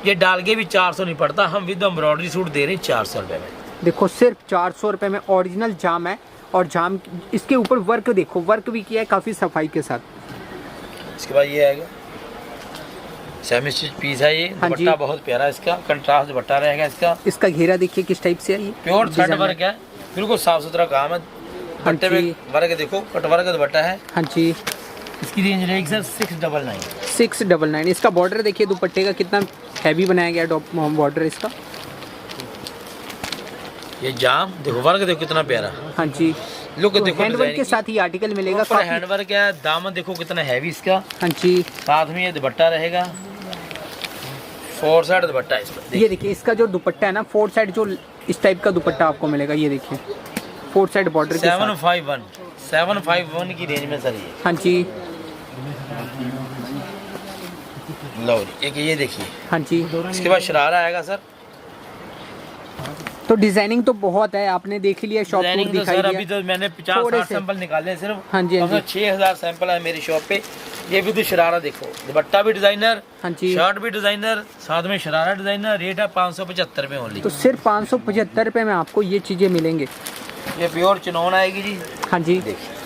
ये डाल के भी 400 नहीं पड़ता। हम विद एम्ब्रॉयडरी सूट दे रहे हैं 400 रुपए में। देखो सिर्फ 400 रुपए में ओरिजिनल जाम है, और जाम इसके ऊपर वर्क देखो, वर्क भी किया है काफी सफाई के साथ। इसके बाद ये आएगा सेमी स्टिच पीस है। ये हाँ दुपट्टा बहुत प्यारा है, इसका कंट्रास्ट दुपट्टा रहेगा इसका। इसका घेरा देखिए किस टाइप से है, ये प्योर थ्रेड वर्क है, बिल्कुल साफ सुथरा काम है। दुपट्टे पे वर्क देखो, कटवर्क का दुपट्टा है। हाँ जी। इसकी रेंज रहेगी सर 699। 699। इसका बॉर्डर देखिए दुपट्टे का कितना हैवी बनाया गया बॉर्डर इसका। ये जाम देखो, वर्क देखो कितना प्यारा। हाँ जी। लुक तो देखो, हैंडवर्क के साथ ही आर्टिकल मिलेगा। हैंड वर्क है, दामन देखो कितना हैवी इसका। हाँ जी। साथ में ये दुपट्टा रहेगा, 4 साइड दुपट्टा इस पर। ये देखिए इसका जो दुपट्टा है ना 4 साइड जो इस टाइप का दुपट्टा आपको मिलेगा। ये देखिए 4 साइड बॉर्डर के साथ। 751 की रेंज में सर ये। हाँ जी। लो एक ये देखिए। हाँ जी। इसके बाद शरारा आएगा सर। तो डिजाइनिंग तो बहुत है, आपने देख लिया, शॉप टूर तो दिखाई सर दिया। अभी तो मैंने 50-60 सैंपल निकाले हैं सिर्फ। हाँ जी। 6000 सैंपल है मेरी शॉप पे। ये भी तो शरारा देखो, दुपट्टा भी डिजाइनर, हाँ जी, शर्ट भी डिजाइनर, साथ में शरारा डिजाइनर। रेट है 575 में ओनली। तो सिर्फ 575 रुपए में आपको ये चीजें मिलेंगे। ये प्योर चिनोन आएगी जी। हाँ जी। देखिए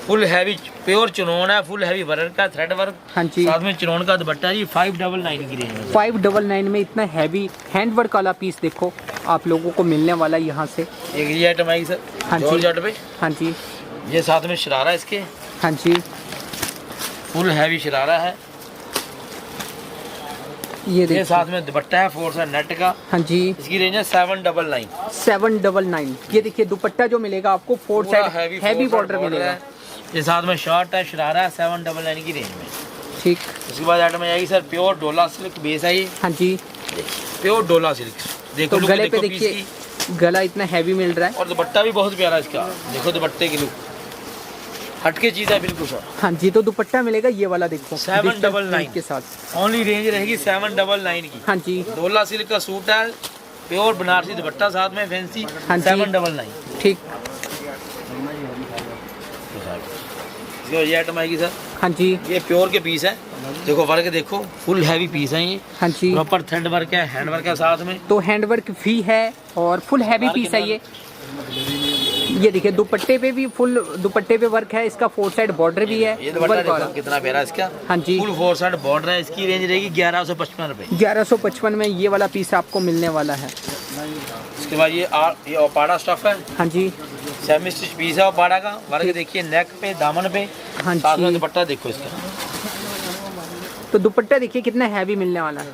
फुल हैवी प्योर चिनोन है, फुल हैवी वर्क का थ्रेड वर्क। हाँ जी। साथ में चिनोन का दुपट्टा जी 599 की रेंज में। 599 में इतना हैवी हैंड वर्क वाला पीस देखो आप लोगों को मिलने वाला है यहाँ से। एक ये आइटम आएगी सर। हाँ जी। जॉर्जेट पे। हाँ जी। ये साथ में शरारा इसके। हाँ जी। फुल हैवी शरारा है। ये देखिए साथ में दुपट्टा है 4 साइड नेट का। हाँ जी। इसकी रेंज है 799। 799। ये देखिए दुपट्टा जो मिलेगा आपको 4 साइड हैवी बॉर्डर मिलेगा। ये साथ में शर्ट है, शरारा है 799 की रेंज में। ठीक। उसके बाद आइटम आएगी सर प्योर डोला सिल्क बेस है ये। हाँ जी। प्योर डोला सिल्क देखो। तो गले पे देखिए गला इतना हैवी मिल रहा है, और दुपट्टा भी बहुत प्यारा इसका। देखो दुपट्टे की लुक हटके चीज है बिल्कुल सर। हाँ जी। तो दुपट्टा मिलेगा ये वाला देखो 799 के साथ। ओनली रेंज रहेगी 799 की। हाँ जी। डोला सिल्क का सूट है, प्योर बनारसी दुपट्टा साथ में फैंसी। हाँ जी। 799। ठीक। ये आइटम आएगी सर। हाँ जी। ये प्योर के पीस है, देखो वर्क देखो, फुल हैवी पीस है ये। हाँ जी। प्रॉपर थ्रेड वर्क है, हैंड वर्क है साथ में। तो हैंड वर्क भी है और फुल हैवी पीस है ये। ये देखिए दुपट्टे पे भी फुल दुपट्टे पे वर्क है, इसका 4 साइड बॉर्डर भी है। ये दुपट्टा देखो कितना प्यारा है इसका। हाँ जी, फुल 4 साइड बॉर्डर है। इसकी रेंज रहेगी 1155 रुपए। 1155 में ये वाला पीस आपको मिलने वाला है। उसके बाद ये ओपाड़ा स्टफ है। हाँ जी, सेमी स्टिच पीस है ओपाड़ा का। वर्क देखिए नेक पे, दामन पे। हाँ साथ में जी। दुपट्टा देखो इसका। तो दुपट्टा देखिए कितना हैवी मिलने वाला है।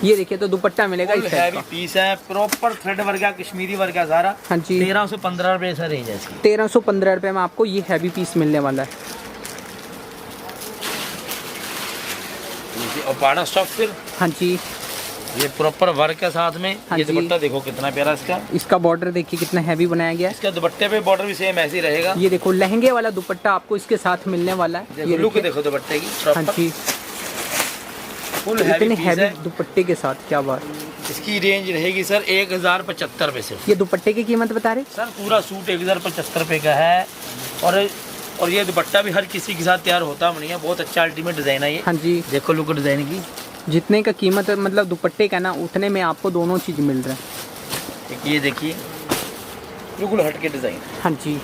ये देखिए तो दुपट्टा मिलेगा इस टाइप हैवी का। पीस है, प्रॉपर थ्रेड वर्क है, कश्मीरी वर्क है सारा। हाँ जी, 1315 रुपए ऐसा रेंज है इसकी। 1315 रुपये में आपको ये हैवी पीस मिलने वाला है। ओपाड़ा स्टफ फिर। हाँ जी, ये प्रॉपर वर्क है साथ में। हाँ ये जी। दुपट्टा देखो कितना प्यारा इसका। इसका बॉर्डर देखिए कितना हैवी बनाया गया है। इसका दुपट्टे पे बॉर्डर भी सेम ऐसे ही रहेगा। ये देखो लहंगे वाला दुपट्टा आपको इसके साथ मिलने वाला है। देखो ये लुक देखिए। देखो दुपट्टे की हाँ प्रॉपर जी, फुल हैवी इतने पीस हैवी है। दुपट्टे के साथ, क्या बात। इसकी रेंज रहेगी सर 1075 रुपए सिर्फ। ये दुपट्टे की कीमत बता रहे। सर पूरा सूट 1075 रुपए का है। और ये दुपट्टा भी हर किसी के साथ तैयार होता नहीं है। बहुत अच्छा अल्टीमेट डिजाइन है ये। हाँ जी, देखो लुक डिजाइन की। जितने का कीमत मतलब दुपट्टे का ना, उतने में आपको दोनों चीज़ मिल रहा है। एक ये देखिए बिल्कुल हटके डिजाइन। हाँ जी,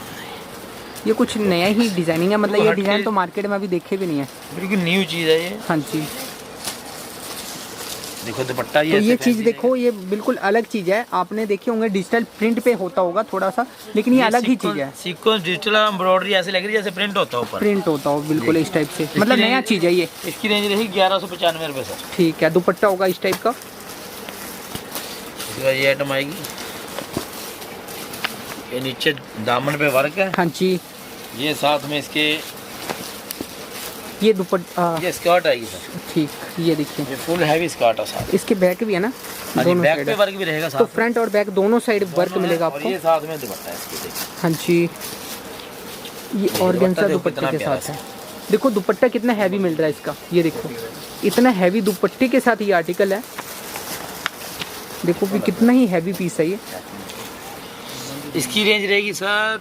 ये कुछ नया ही डिजाइनिंग है, मतलब ये हटके- डिज़ाइन तो मार्केट में अभी देखे भी नहीं है। बिल्कुल न्यू चीज है ये। हाँ जी, देखो दुपट्टा तो ये चीज़ देखो, ये बिल्कुल अलग चीज़ है। आपने देखे होंगे डिजिटल प्रिंट पे होता होगा थोड़ा सा, लेकिन ये अलग ही चीज़ है। सीक्वेंस डिजिटल एम्ब्रॉयडरी ऐसे लग रही है जैसे प्रिंट होता है ऊपर। प्रिंट होता हो बिल्कुल इस टाइप से, मतलब नया चीज़ है ये। इसकी रेंज रहेगी 1195 रुपए सर। ठीक है, दुपट्टा होगा इस टाइप का। इसके बाद ये आइटम आएगी। ये नीचे दामन पे वर्क है। हाँ जी, ये साथ में इसके ये दुपट्टा ये स्कर्ट आएगी सर। ठीक, ये देखिए ये फुल हैवी स्कर्ट है साथ। इसके बैक भी है ना, हाँ जी, दोनों बैक साइड पे है। वर्क भी रहेगा साथ तो में। फ्रंट और बैक दोनों साइड वर्क दोनों मिलेगा है, और आपको। ये साथ में दुपट्टा है इसके देखिए। हाँ जी, ये ऑर्गेन्जा देखो दुपट्टे कितना के प्यारा साथ है। देखो दुपट्टा कितना हैवी मिल रहा है इसका। ये देखो इतना हैवी दुपट्टे के साथ ये आर्टिकल है। देखो कि कितना ही हैवी पीस है ये। इसकी रेंज रहेगी सर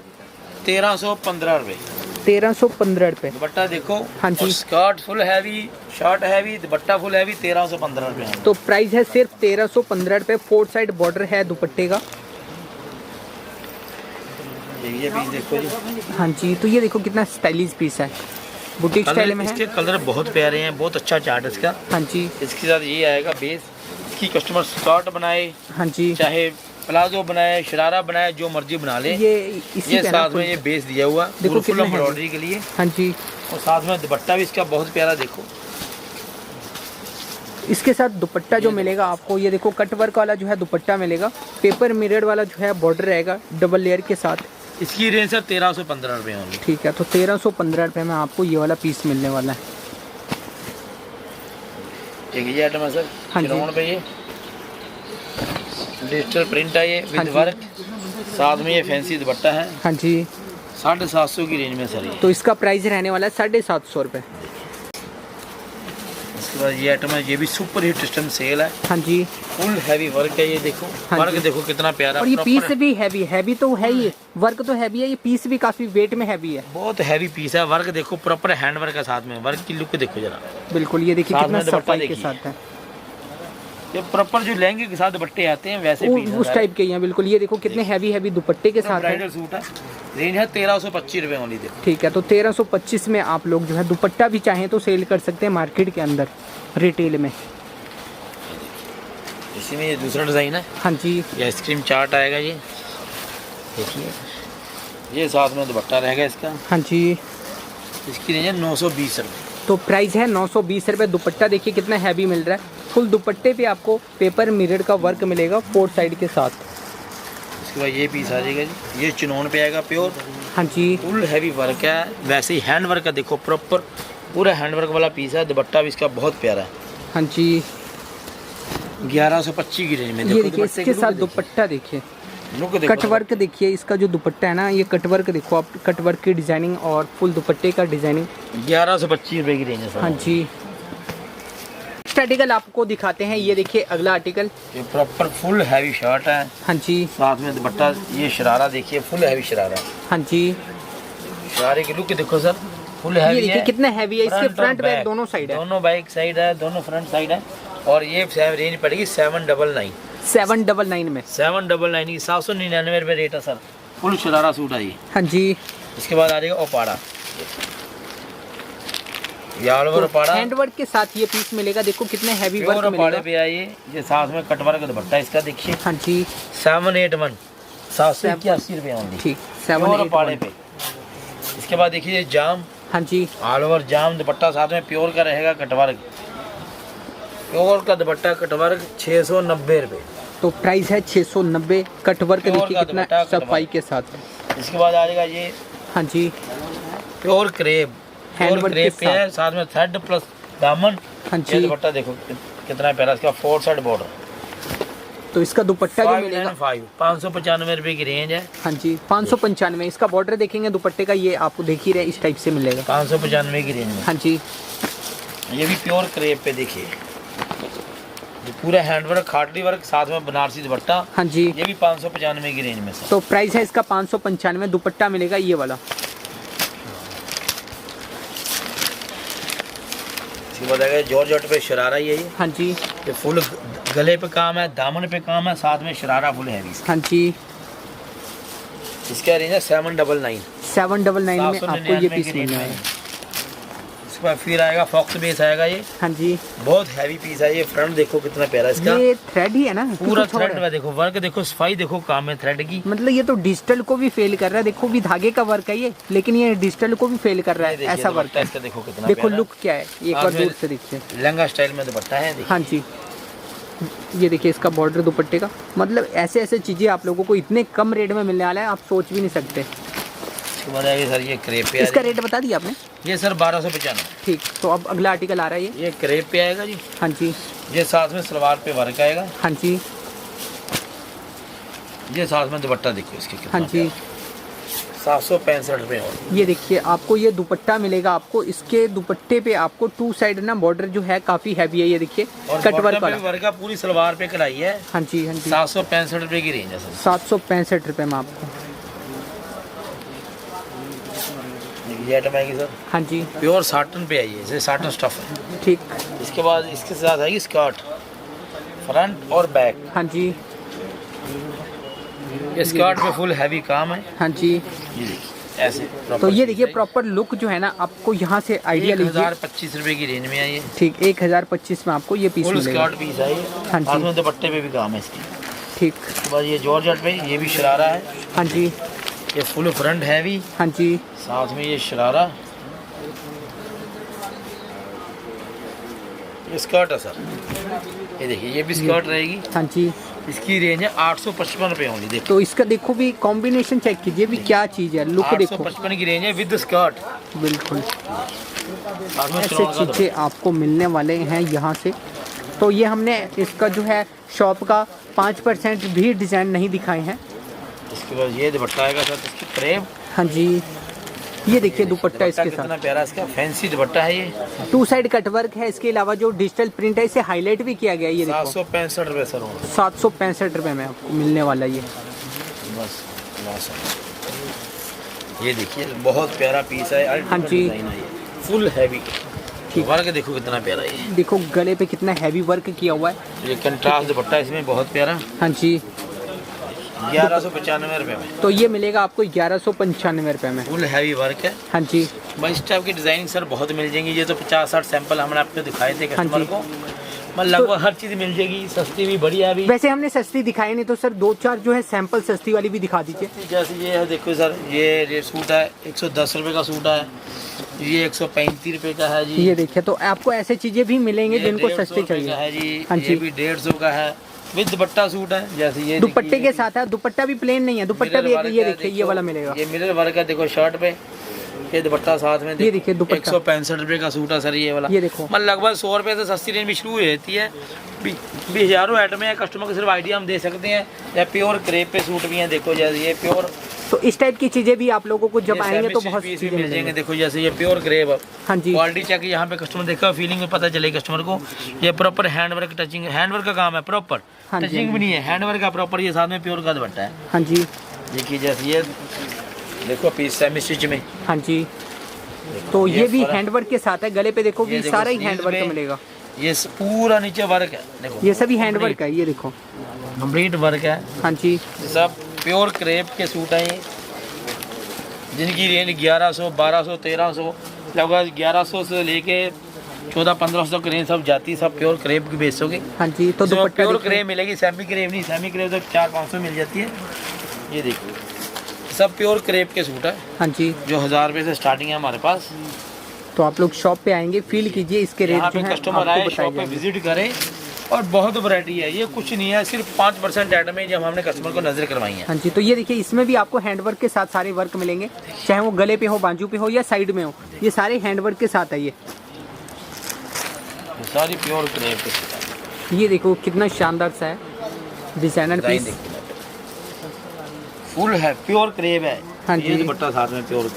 1315 रुपए। 1315 रुपये। दुपट्टा देखो। हाँ जी। और skirt full heavy, shirt heavy, दुपट्टा फुल हैवी, 1315 रुपए है। तो प्राइस है सिर्फ 1315 रुपये। 4 साइड बॉर्डर है दुपट्टे का। ये पीस देखो जी। हाँ जी, तो ये देखो कितना स्टाइलिश पीस है, बुटीक स्टाइल में इसके है। कलर बहुत प्यारे हैं, बहुत अच्छा चार्ट है इसका। हाँ जी, इसके साथ ये आएगा बेस। इसकी कस्टमर स्कर्ट बनाए, हाँ जी, चाहे प्लाजो बनाए, शरारा बनाए, जो मर्जी बना ले। ये इसी ये पे ना साथ में ये बेस दिया हुआ देखो फुल कितना एम्ब्रॉयडरी के लिए। हाँ जी, और साथ में दुपट्टा भी इसका बहुत प्यारा देखो। इसके साथ दुपट्टा जो मिलेगा आपको, ये देखो कट वर्क वाला जो है दुपट्टा मिलेगा। पेपर मिरर वाला जो है बॉर्डर रहेगा डबल लेयर के साथ। इसकी रेंज सर 1315 रुपए होंगी। ठीक है, तो 1315 रुपये में आपको ये वाला पीस मिलने वाला है। एक ये आइटम है सर। हाँ जी। चिनौन पे ये डिजिटल प्रिंट है ये हाँ विद जी। वर्क। साथ में ये फैंसी दुपट्टा है। हाँ जी, 750 की रेंज में सर ये। तो इसका प्राइस रहने वाला है 750 रुपये। इसके बाद ये आइटम है, ये भी सुपर हिट सिस्टम सेल है। हाँ जी, फुल हैवी वर्क है ये देखो। हाँ वर्क जी। देखो कितना प्यारा। और ये proper पीस है। भी हैवी तो है ही, वर्क तो हैवी है, ये पीस भी काफ़ी वेट में हैवी है। बहुत हैवी पीस है। वर्क देखो प्रॉपर हैंड वर्क है साथ में। वर्क की लुक देखो जरा। बिल्कुल, ये देखिए साथ कितना में दुपट्टा सफाई के देखिए। साथ है। ये प्रॉपर जो लहंगे के साथ दुपट्टे आते हैं वैसे पीस है उस सारे। टाइप के ही हैं बिल्कुल। ये देखो कितने हैवी दुपट्टे के साथ है। ब्राइडल सूट है। रेंज है 1325 रुपए ओनली। देखो ठीक है, तो 1325 में आप लोग जो है दुपट्टा भी चाहें तो सेल कर सकते हैं मार्केट के अंदर रिटेल में। इसी में ये दूसरा डिजाइन है। हाँ जी, ये आइसक्रीम चार्ट आएगा ये देखिए। ये साथ में दुपट्टा रहेगा इसका। हाँ जी, इसकी रेंज है 920 रुपये। तो प्राइस है 920 रुपये। दुपट्टा देखिए कितना हैवी मिल रहा है। फुल दुपट्टे पे आपको पेपर मिरर का वर्क मिलेगा 4 साइड के साथ। इसके बाद ये पीस आ जाएगा जी। ये चिनौन पे आएगा प्योर। हाँ जी, फुल हैवी वर्क है। वैसे ही हैंड वर्क है देखो प्रॉपर पूरा हैंड वर्क वाला पीस है। दुपट्टा भी इसका बहुत प्यारा है। हाँ जी, 1125 की रेंज में। ये देखो देखिए दुपट्टे इसके की साथ लुक दुपट्टा देखिए, लुक देखो। कट वर्क देखिए। इसका जो दुपट्टा है ना, ये कट वर्क देखो आप, कट वर्क की डिजाइनिंग और फुल दुपट्टे का डिजाइनिंग। 1125 रुपये की रेंज है सर। हाँ जी, नेक्स्ट आर्टिकल आपको दिखाते हैं। ये देखिए अगला आर्टिकल। ये प्रॉपर फुल हैवी शर्ट है। हाँ जी, साथ में दुपट्टा। ये शरारा देखिए फुल हैवी शरारा है। हाँ जी, शरारे की लुक देखो सर। फुल ये हैवी देखिए है। कितना हैवी है। इसके और फ्रंट बैक दोनों साइड है। दोनों बैक साइड है, दोनों फ्रंट साइड है। और ये रेंज पड़ेगी 799। 799 में 799 की 799 रुपये रेट है सर। फुल शरारा सूट है ये। हाँ जी। इसके बाद आ जाएगा ओपाड़ा, यालवर ओपाड़ा हैंडवर्क के साथ ये पीस मिलेगा। देखो कितने हैवी प्योर वर्क ओपाड़े मिलेगा। पे आइए, ये साथ में कटवर का दुपट्टा इसका देखिए। हाँ जी। 781 781 रुपये ओनली। ठीक, प्योर 781 ओपाड़े पे। इसके बाद देखिए जाम, हाँ जी। ऑल ओवर जाम दुपट्टा साथ में प्योर का रहेगा, कटवर्क प्योर का दुपट्टा कटवर्क 690 रुपये। तो प्राइस है 690 कटवर्क। प्योर देखिए का कितना दुपट्टा, सफाई के साथ। इसके बाद आ जाएगा ये हाँ जी। प्योर क्रेप, प्योर हैंडवर्क के क्रेप पे है, साथ में थ्रेड प्लस दामन। हाँ ये जी। दुपट्टा देखो कितना प्यारा, इसका 4 साइड बॉर्डर। तो इसका दुपट्टा जो मिलेगा 595 रुपये की रेंज है। हाँ जी 595। इसका बॉर्डर देखेंगे दुपट्टे का, ये आपको देख ही रहे इस टाइप से मिलेगा। 595 की रेंज में। हाँ जी। ये भी प्योर क्रेप पे देखिए, ये पूरा हैंडवर्क खाटली वर्क साथ में बनारसी दुपट्टा। हाँ जी। ये भी 595 की रेंज में सर। तो प्राइस है इसका 595। दुपट्टा मिलेगा ये वाला। इसके बाद आएगा जॉर्जेट पे शरारा ये हाँ जी। ये फुल गले पे काम है, दामन पे काम है, साथ में शरारा फुल हैवी। हाँ जी। इसका रेंज है 799। 799 में आपको ये पीस मिलने वाला है। इसके बाद फिर आएगा फॉक्स बेस आएगा ये। हाँ जी। बहुत हैवी पीस है ये। फ्रंट देखो कितना प्यारा इसका, ये थ्रेड ही है ना पूरा कुछ और थ्रेड है? में देखो वर्क, देखो सफाई देखो काम है थ्रेड की। मतलब ये तो डिजिटल को भी फेल कर रहा है। देखो भी धागे का वर्क है ये, लेकिन ये डिजिटल को भी फेल कर रहा ये है, देखिए ऐसा वर्क दुपट्टा है। इसका देखो कितना देखो प्यारा। लुक क्या है, एक बार दूर से देखिए। लहंगा स्टाइल में दुपट्टा है देखिए। हाँ जी। ये देखिए इसका बॉर्डर दुपट्टे का, मतलब ऐसे ऐसे चीजें आप लोगों को इतने कम रेट में मिलने वाला है, आप सोच भी नहीं सकते। इसके बाद आएगा सर ये क्रेप पे। इसका रेट बता दिया आपने? ये सर 1295। ठीक, तो अब अगला आर्टिकल आ रहा है ये क्रेप पे आएगा जी। हाँ जी। ये साथ में सलवार पे वर्क आएगा। हाँ जी। ये साथ में दुपट्टा देखो इसके कितना हाँ जी। 765 रुपये और। ये देखिए आपको ये दुपट्टा मिलेगा। आपको इसके दुपट्टे पे आपको 2 साइड ना बॉर्डर जो है काफी हैवी है। ये देखिए और कटवर्क वाला। वर्क का पूरी सलवार पे कढ़ाई है। हाँ जी। हाँ जी। 765 रुपये की रेंज है सर। 765 रुपये में आपको। ये आइटम आएगी सर हाँ जी। प्योर साटन पे आई है, जैसे साटन स्टफ है। ठीक। इसके बाद इसके साथ आएगी स्कर्ट, फ्रंट और बैक। हाँ जी। ये स्कर्ट पे फुल हैवी काम है। हाँ जी। ये देखिए ऐसे तो ये देखिए प्रॉपर लुक जो है ना, आपको यहाँ से आइडिया लीजिए। 1025 रुपये की रेंज में आई है। ठीक, 1025 में आपको ये पीस फुल मिलेगा। स्कर्ट पीस आई हाँ है, जी। साथ में दुपट्टे पे भी काम है इसकी। ठीक। उसके बाद ये जॉर्जेट पे, ये भी शरारा है। हाँ जी। ये फुल फ्रंट हैवी, हाँ जी। साथ में ये शरारा। ये स्कर्ट है सर, ये देखिए ये भी स्कर्ट रहेगी। हाँ जी। इसकी रेंज है 855 रुपये होंगी। देखो तो इसका देखो भी कॉम्बिनेशन चेक कीजिए भी क्या चीज़ है, लुक देखो। 855 की रेंज है विद स्कर्ट। बिल्कुल साथ में ऐसे चिनौन का चीज़ें आपको मिलने वाले हैं यहाँ से। तो ये हमने इसका जो है शॉप का 5% भी डिज़ाइन नहीं दिखाए हैं। इसके बाद ये दुपट्टा आएगा सर, इसकी क्रेप। हाँ जी। ये देखिए दुपट्टा इसके कितना साथ प्यारा, इसका फैंसी दुपट्टा है ये। 2 साइड कटवर्क है। इसके अलावा जो डिजिटल प्रिंट है इसे हाईलाइट भी किया गया है। ये देखो 765 रुपये सर होंगे। 765 रुपये में आपको मिलने वाला ये। बस ये देखिए बहुत प्यारा पीस है। हाँ जी। डिजाइन है ये, फुल हैवी। ठीक। वर्क देखो कितना प्यारा है ये। देखो गले पे कितना हैवी वर्क किया हुआ है। ये कंट्रास्ट दुपट्टा इसमें बहुत प्यारा। हाँ जी। 1195 रुपये में तो ये मिलेगा आपको 1195 रुपये में। फुल हैवी वर्क है। हाँ जी। बस इस टाइप की डिजाइनिंग सर बहुत मिल जाएंगी। ये तो 50-60 सैंपल हमने आपको दिखाए थे हाँ कस्टमर जी। को। मतलब लगभग हर चीज़ मिल जाएगी, सस्ती भी बढ़िया भी। वैसे हमने सस्ती दिखाई नहीं, तो सर 2-4 जो है सैंपल सस्ती वाली भी दिखा दीजिए। जैसे ये है देखो सर, ये सूट है 110 रुपये का सूट है। ये 135 रुपये का है जी। ये देखिए तो आपको ऐसे चीजें भी मिलेंगे ये जिनको 150 सस्ते रुपये का चाहिए। है जी। हाँ ये जी। भी 150 का है विद दुपट्टा सूट है। जैसे ये दुपट्टे देखिए, के साथ है। दुपट्टा भी प्लेन नहीं है, दुपट्टा भी मिरर एक ये वर्क है, देखिए ये देखो, वाला मिलेगा। ये मिरर वर्क है देखो शर्ट पे। ये दुपट्टा साथ में ये देखिए दुपट्टा। 165 रुपये का सूट है सर ये वाला। ये देखो मतलब लगभग 100 रुपये से सस्ती रेंज में शुरू रहती है। भी हज़ारों आइटम है, कस्टमर को सिर्फ आइडिया हम दे सकते हैं। या प्योर क्रेप पे सूट भी हैं देखो, जैसे ये प्योर। तो इस टाइप की चीजें भी आप लोगों को जब ये आएंगे तो semi बहुत stitch चीजें मिल जाएंगे मिलेंगी। देखो, जैसे ये प्योर क्रेप। हाँ जी। क्वालिटी चेक यहाँ पे कस्टमर देखा, फीलिंग में पता चलेगा कस्टमर को। ये प्रॉपर हैंडवर्क टचिंग, हैंडवर्क का काम है प्रॉपर। हाँ जी, टचिंग भी नहीं है, हैंडवर्क का प्रॉपर। ये साथ में प्योर का दुपट्टा है। हाँ जी। देखिए जैसे ये देखो पीस सेमी स्टिच में। हाँ जी। तो ये भी फर्क- हैंडवर्क के साथ है। गले पे देखो ये भी देखो सारा ही sleeves हैंडवर्क पे, मिलेगा। ये पूरा नीचे वर्क है, देखो ये सभी हैंड वर्क है, ये देखो कंप्लीट वर्क है। हाँ जी, ये सब प्योर क्रेप के सूट हैं ये, जिनकी रेंज 1100, 1200, 1300, लगभग 1100 से लेके 1400-1500 तक रेंज सब जाती है, सब प्योर क्रेप की बेचोगे। हाँ जी। तो दुपट्टा प्योर देखिए। क्रेप मिलेगी, सेमी क्रेप नहीं, सेमी क्रेप तो 400-500 मिल जाती है। ये देखो सब प्योर क्रेप के सूट है हाँ जी। जो 1000 रुपये से स्टार्टिंग है हमारे पास। तो आप लोग शॉप पे आएंगे, फील कीजिए, इसके रेट यहाँ जो पे है कस्टमर आपको आए, बताए शॉप पे जाएंगे। विजिट करें, और बहुत वैरायटी है। ये कुछ नहीं है, सिर्फ 5% आइटम है जब हमने कस्टमर को नजर करवाई है। हाँ जी। तो ये देखिए, इसमें भी आपको हैंडवर्क के साथ सारे वर्क मिलेंगे, चाहे वो गले पे हो, बाजू पे हो या साइड में हो, ये सारे हैंडवर्क के साथ है। ये सारी प्योर क्रेप के सूट ये देखो कितना शानदार सा है डिजाइनर है। पीस। फुल है, प्योर क्रेप है। हाँ ये जी। दुपट्टा साथ में प्योर,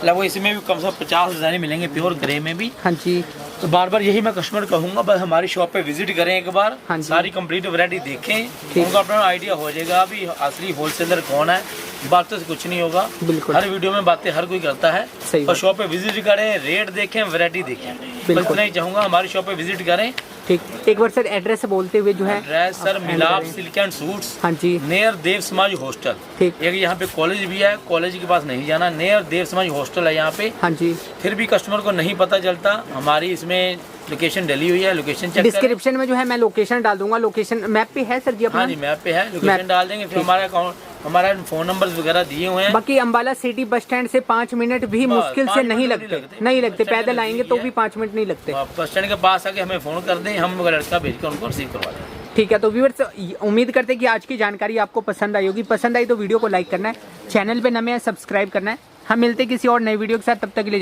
लगभग इसमें भी कम से कम 50 डिजाइन मिलेंगे प्योर ग्रे में भी। हाँ जी। तो बार बार यही मैं कस्टमर कहूँगा, बस हमारी शॉप पे विजिट करें एक बार, हाँ जी। सारी कंप्लीट वैरायटी देखें, ठीक। उनको अपना आइडिया हो जाएगा अभी असली होलसेलर कौन है। बातों से कुछ नहीं होगा, बिल्कुल। हर वीडियो में बातें हर कोई करता है। सही और बात। शॉप पे विजिट करें, रेट देखें, वैरायटी देखें, बस बिल्कुल। इतना ही चाहूँगा। हमारी शॉप पे विजिट करें। ठीक, एक बार सर एड्रेस बोलते हुए जो है। एड्रेस सर मिलाप सिल्क एंड सूट्स, हाँ जी। नियर देव समाज हॉस्टल। ठीक। एक यहाँ पे कॉलेज भी है, कॉलेज के पास नहीं जाना, नियर देव समाज हॉस्टल है यहाँ पे। हाँ जी। फिर भी कस्टमर को नहीं पता चलता, हमारी इसमें लोकेशन डली हुई है, लोकेशन चेक करें। डिस्क्रिप्शन में जो है मैं लोकेशन डाल दूंगा, लोकेशन मैप पे है सर जी अपना। हाँ जी, मैप पे है, मैप। लोकेशन डाल देंगे। फिर हमारा अकाउंट, हमारा फोन नंबर वगैरह दिए हुए हैं। बाकी अंबाला सिटी बस स्टैंड से 5 मिनट भी बस, मुश्किल से 5 नहीं मिनट लगते, नहीं लगते। बस स्टैंड पैदल के आएंगे तो नजदीक भी 5 मिनट नहीं लगते। बस स्टैंड के पास आके हमें फोन कर दें, हम लड़का भेज कर उनको रिसीव करवा दें। ठीक है। तो व्यूअर्स, उम्मीद करते हैं कि आज की जानकारी आपको पसंद आई होगी। पसंद आई तो वीडियो को लाइक करना है, चैनल पे नए हैं सब्सक्राइब करना है। हम मिलते हैं किसी और नई वीडियो के साथ, तब तक के लिए।